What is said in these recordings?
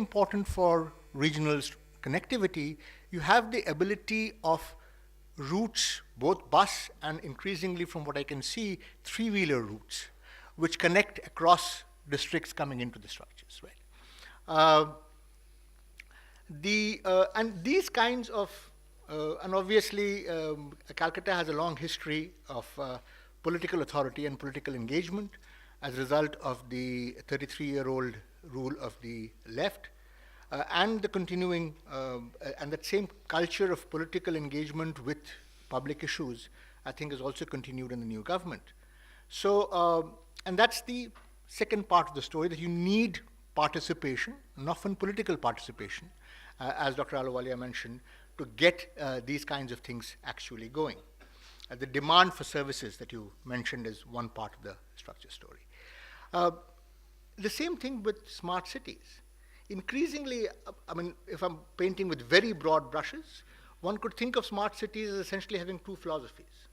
important for regional connectivity. You have the ability of routes, both bus and increasingly, from what I can see, three-wheeler routes, which connect across districts coming into the structures, right? And these kinds of, and obviously Calcutta has a long history of political authority and political engagement as a result of the 33-year-old rule of the left, and the continuing, and that same culture of political engagement with public issues, I think, is also continued in the new government. So, and that's the second part of the story, that you need participation, and often political participation, as Dr. Ahluwalia mentioned, to get these kinds of things actually going. The demand for services that you mentioned is one part of the structure story. The same thing with smart cities. Increasingly, I mean, if I'm painting with very broad brushes, one could think of smart cities as essentially having two philosophies.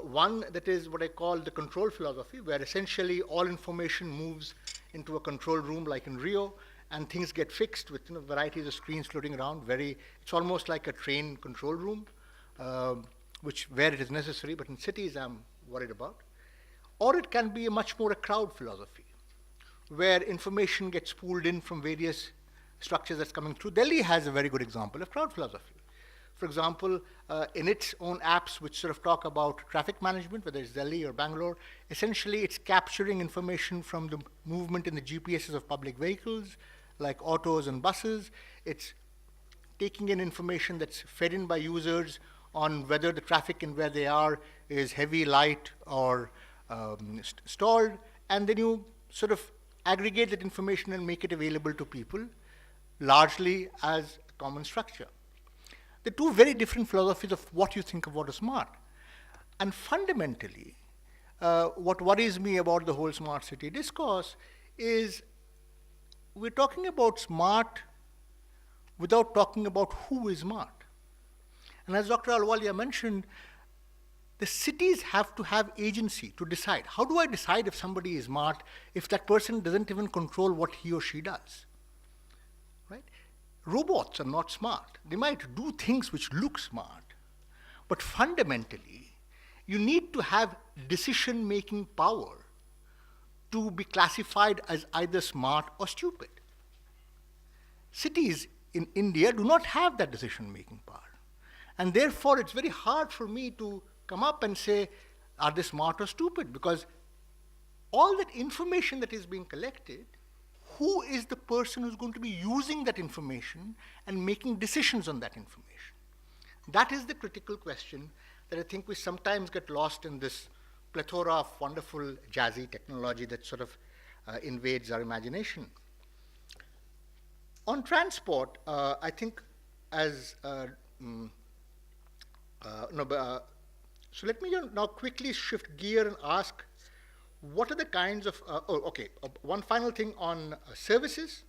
One that is what I call the control philosophy, where essentially all information moves into a control room like in Rio, and things get fixed with varieties of screens floating around. It's almost like a train control room, where it is necessary, but in cities I'm worried about. Or it can be much more a crowd philosophy, where information gets pooled in from various structures that's coming through. Delhi has a very good example of crowd philosophy. For example, in its own apps, which sort of talk about traffic management, whether it's Delhi or Bangalore, essentially it's capturing information from the movement in the GPSs of public vehicles, like autos and buses. It's taking in information that's fed in by users on whether the traffic and where they are is heavy, light, or stalled, and then you sort of aggregate that information and make it available to people, largely as a common structure. The two very different philosophies of what you think of what is smart. And fundamentally, what worries me about the whole smart city discourse is we're talking about smart without talking about who is smart. And as Dr. Ahluwalia mentioned, the cities have to have agency to decide. How do I decide if somebody is smart if that person doesn't even control what he or she does? Right? Robots are not smart. They might do things which look smart, but fundamentally, you need to have decision-making power to be classified as either smart or stupid. Cities in India do not have that decision-making power. And therefore, it's very hard for me to come up and say, are they smart or stupid? Because all that information that is being collected, who is the person who's going to be using that information and making decisions on that information? That is the critical question that I think we sometimes get lost in this plethora of wonderful jazzy technology that sort of invades our imagination. On transport, I think as so let me now quickly shift gear and ask, what are the kinds of, one final thing on services.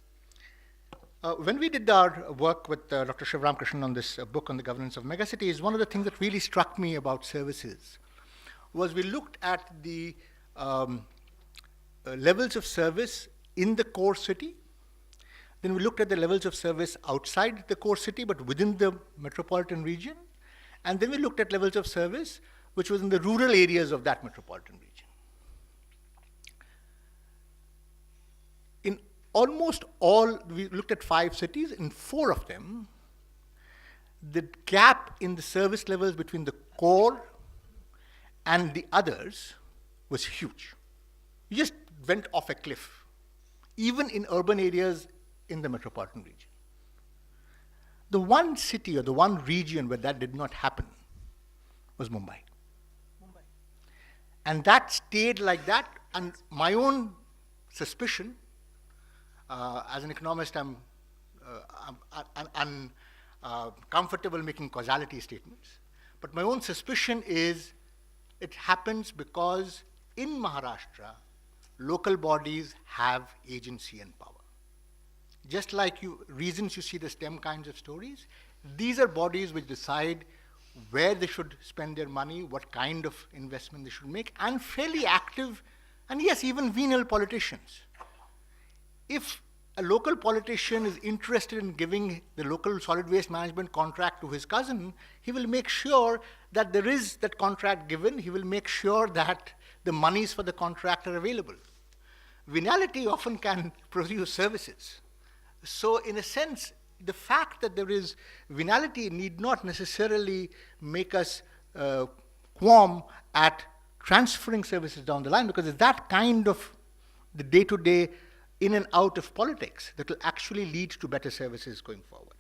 When we did our work with Dr. Shivram Krishnan on this book on the governance of megacities, one of the things that really struck me about services was we looked at the levels of service in the core city. Then we looked at the levels of service outside the core city, but within the metropolitan region. And then we looked at levels of service which was in the rural areas of that metropolitan region. In almost all, we looked at 5 cities. In 4 of them, the gap in the service levels between the core and the others was huge. You just went off a cliff, even in urban areas in the metropolitan region. The one city or the one region where that did not happen was Mumbai. And that stayed like that, and my own suspicion, as an economist, I'm uncomfortable making causality statements, but my own suspicion is it happens because in Maharashtra, local bodies have agency and power. Just like reasons you see the STEM kinds of stories, these are bodies which decide where they should spend their money, what kind of investment they should make, and fairly active, and yes, even venal politicians. If a local politician is interested in giving the local solid waste management contract to his cousin, he will make sure that there is that contract given. He will make sure that the monies for the contract are available. Venality often can produce services. So in a sense, the fact that there is venality need not necessarily make us qualm at transferring services down the line, because it's that kind of the day-to-day in and out of politics that will actually lead to better services going forward.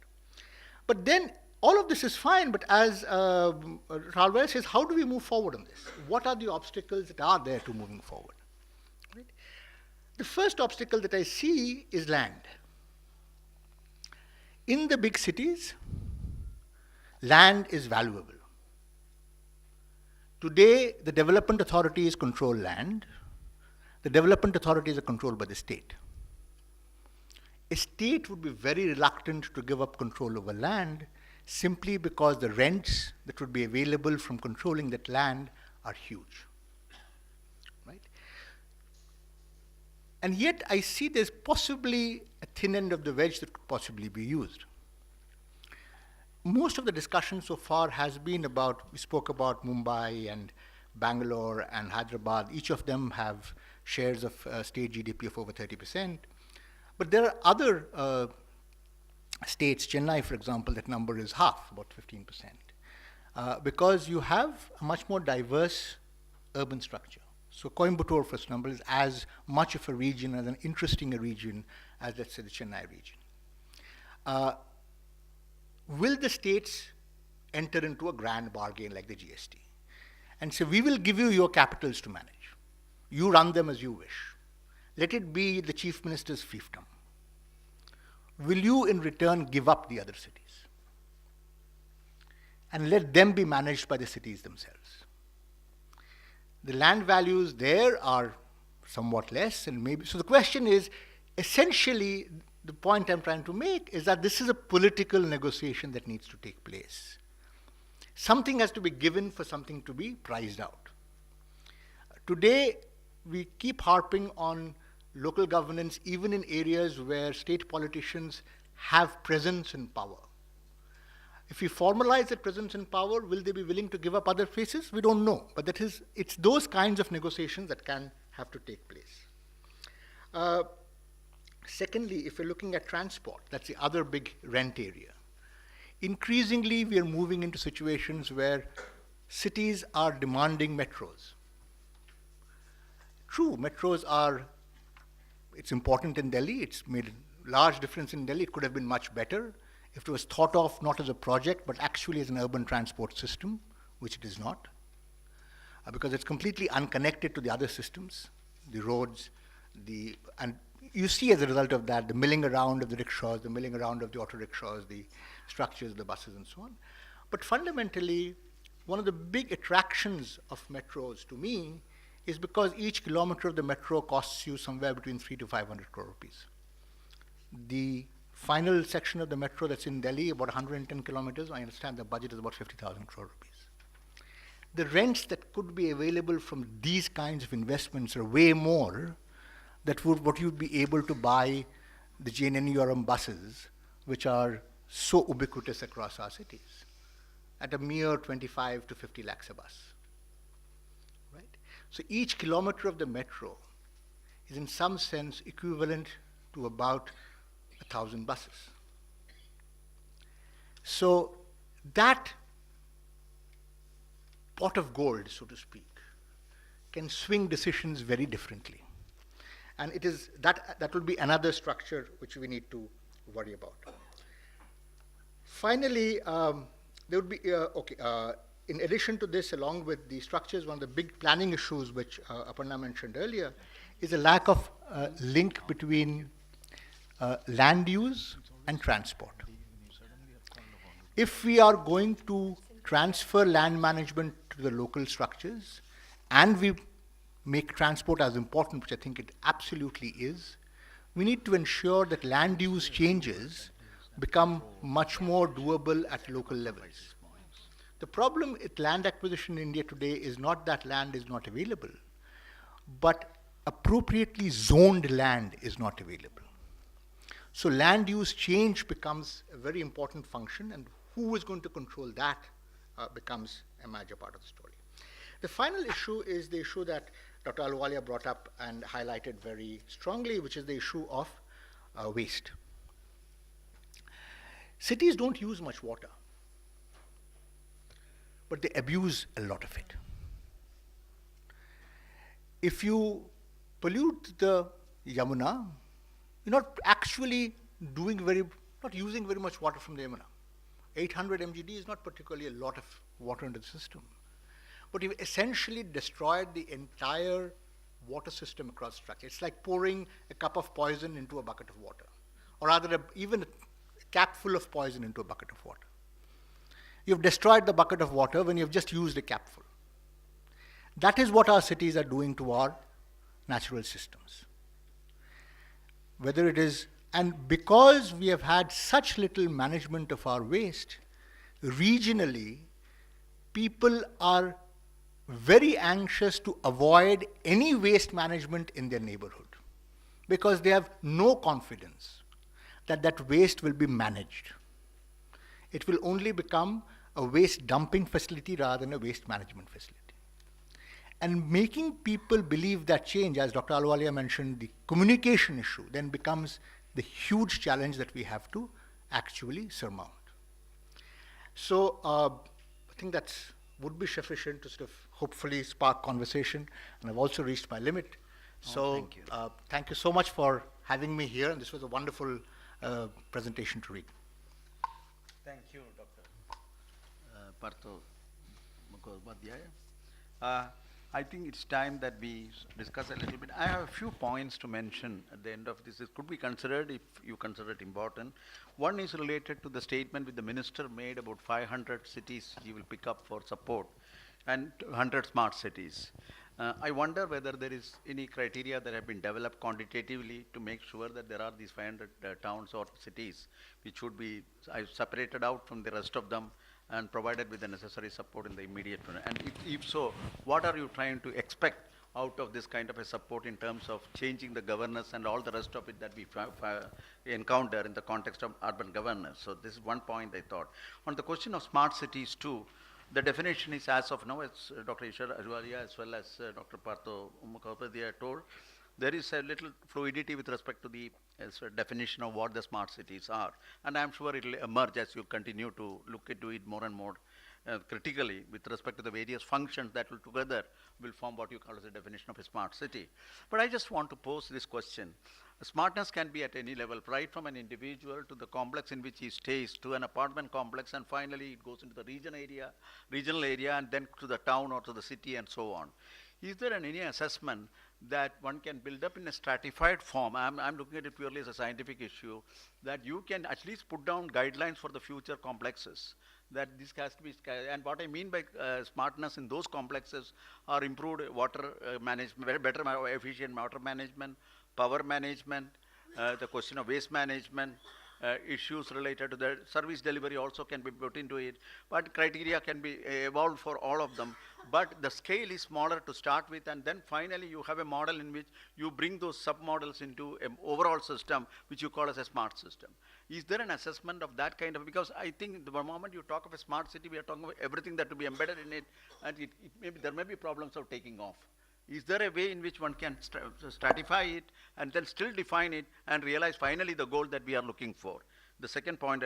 But then all of this is fine, but as Ralwell says, how do we move forward on this? What are the obstacles that are there to moving forward? Right? The first obstacle that I see is land. In the big cities, land is valuable. Today, the development authorities control land. The development authorities are controlled by the state. A state would be very reluctant to give up control over land simply because the rents that would be available from controlling that land are huge. Right? And yet I see there's possibly a thin end of the wedge that could possibly be used. Most of the discussion so far has been about, we spoke about Mumbai and Bangalore and Hyderabad. Each of them have shares of state GDP of over 30%. But there are other states, Chennai, for example, that number is half, about 15%, because you have a much more diverse urban structure. So Coimbatore, for example, is as much of a region, as an interesting a region as, let's say, the Chennai region. Will the states enter into a grand bargain like the GST and say, we will give you your capitals to manage. You run them as you wish. Let it be the chief minister's fiefdom. Will you in return give up the other cities? And let them be managed by the cities themselves. The land values there are somewhat less, and maybe, so the question is, essentially, the point I'm trying to make is that this is a political negotiation that needs to take place. Something has to be given for something to be priced out. Today, we keep harping on local governance even in areas where state politicians have presence and power. If we formalize that presence and power, will they be willing to give up other places? We don't know, but it's those kinds of negotiations that can have to take place. Secondly, if we're looking at transport, that's the other big rent area. Increasingly, we are moving into situations where cities are demanding metros. True, metros it's important in Delhi. It's made a large difference in Delhi. It could have been much better if it was thought of not as a project, but actually as an urban transport system, which it is not, because it's completely unconnected to the other systems, the roads, and you see as a result of that, the milling around of the rickshaws, the milling around of the auto rickshaws, the structures, the buses, and so on. But fundamentally, one of the big attractions of metros to me is because each kilometer of the metro costs you somewhere between 300 to 500 crore rupees. The final section of the metro that's in Delhi, about 110 kilometers, I understand the budget is about 50,000 crore rupees. The rents that could be available from these kinds of investments are way more than what you'd be able to buy the JNNURM buses, which are so ubiquitous across our cities, at a mere 25 to 50 lakhs a bus. Right? So each kilometer of the metro is in some sense equivalent to about 1,000 buses. So that pot of gold, so to speak, can swing decisions very differently. And it is that will be another structure which we need to worry about. Finally, there would be, in addition to this, along with the structures, one of the big planning issues which Aparna mentioned earlier is a lack of link between land use and transport. If we are going to transfer land management to the local structures and we make transport as important, which I think it absolutely is, we need to ensure that land use changes become much more doable at local levels. The problem with land acquisition in India today is not that land is not available, but appropriately zoned land is not available. So land use change becomes a very important function, and who is going to control that becomes a major part of the story. The final issue is the issue that Dr. Ahluwalia brought up and highlighted very strongly, which is the issue of waste. Cities don't use much water, but they abuse a lot of it. If you pollute the Yamuna, you're not actually not using very much water from the Yamuna. 800 mgd is not particularly a lot of water into the system. But you've essentially destroyed the entire water system across the structure. It's like pouring a cup of poison into a bucket of water, or rather even a cap full of poison into a bucket of water. You've destroyed the bucket of water when you've just used a cap full. That is what our cities are doing to our natural systems. Whether it is, and because we have had such little management of our waste, regionally, people are very anxious to avoid any waste management in their neighborhood because they have no confidence that that waste will be managed. It will only become a waste dumping facility rather than a waste management facility. And making people believe that change, as Dr. Ahluwalia mentioned, the communication issue then becomes the huge challenge that we have to actually surmount. So I think that would be sufficient to sort of hopefully spark conversation, and I've also reached my limit. So thank you so much for having me here, and this was a wonderful presentation to read. Thank you, Dr. Partho Mukhopadhyaya. I think it's time that we discuss a little bit. I have a few points to mention at the end of this. It could be considered if you consider it important. One is related to the statement which the minister made about 500 cities he will pick up for support and 100 smart cities. I wonder whether there is any criteria that have been developed quantitatively to make sure that there are these 500 towns or cities which should be separated out from the rest of them and provided with the necessary support in the immediate term. And if so, what are you trying to expect out of this kind of a support in terms of changing the governance and all the rest of it that we encounter in the context of urban governance? So this is one point I thought. On the question of smart cities too, the definition is as of now, as Dr. Ishwar Ahluwalia as well as Dr. Partho Mukhopadhyaya told, there is a little fluidity with respect to the definition of what the smart cities are. And I'm sure it will emerge as you continue to look into it more and more critically with respect to the various functions that will together will form what you call as a definition of a smart city. But I just want to pose this question. Smartness can be at any level, right from an individual to the complex in which he stays, to an apartment complex, and finally it goes into the regional area, and then to the town or to the city and so on. Is there any assessment that one can build up in a stratified form? I'm looking at it purely as a scientific issue, that you can at least put down guidelines for the future complexes, that this has to be, and what I mean by smartness in those complexes are improved water management, better efficient water management, power management, the question of waste management, issues related to the service delivery also can be put into it, but criteria can be evolved for all of them. But the scale is smaller to start with, and then finally you have a model in which you bring those sub-models into an overall system which you call as a smart system. Is there an assessment of that kind of, because I think the moment you talk of a smart city, we are talking about everything that will be embedded in it, and there may be problems of taking off. Is there a way in which one can stratify it and then still define it and realize finally the goal that we are looking for? The second point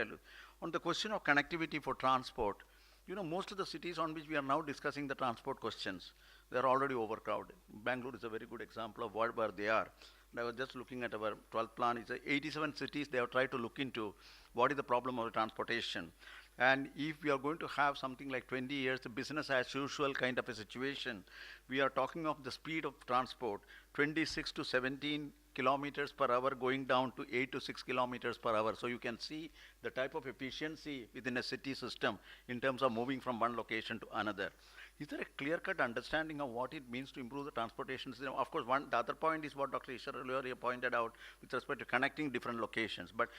on the question of connectivity for transport, you know, most of the cities on which we are now discussing the transport questions, they are already overcrowded. Bangalore is a very good example of where they are. And I was just looking at our 12th plan. It's 87 cities they have tried to look into what is the problem of transportation. And if we are going to have something like 20 years, the business as usual kind of a situation, we are talking of the speed of transport, 26 to 17 kilometers per hour going down to 8 to 6 kilometers per hour. So you can see the type of efficiency within a city system in terms of moving from one location to another. Is there a clear-cut understanding of what it means to improve the transportation system? Of course, the other point is what Dr. Ishwar earlier pointed out with respect to connecting different locations. But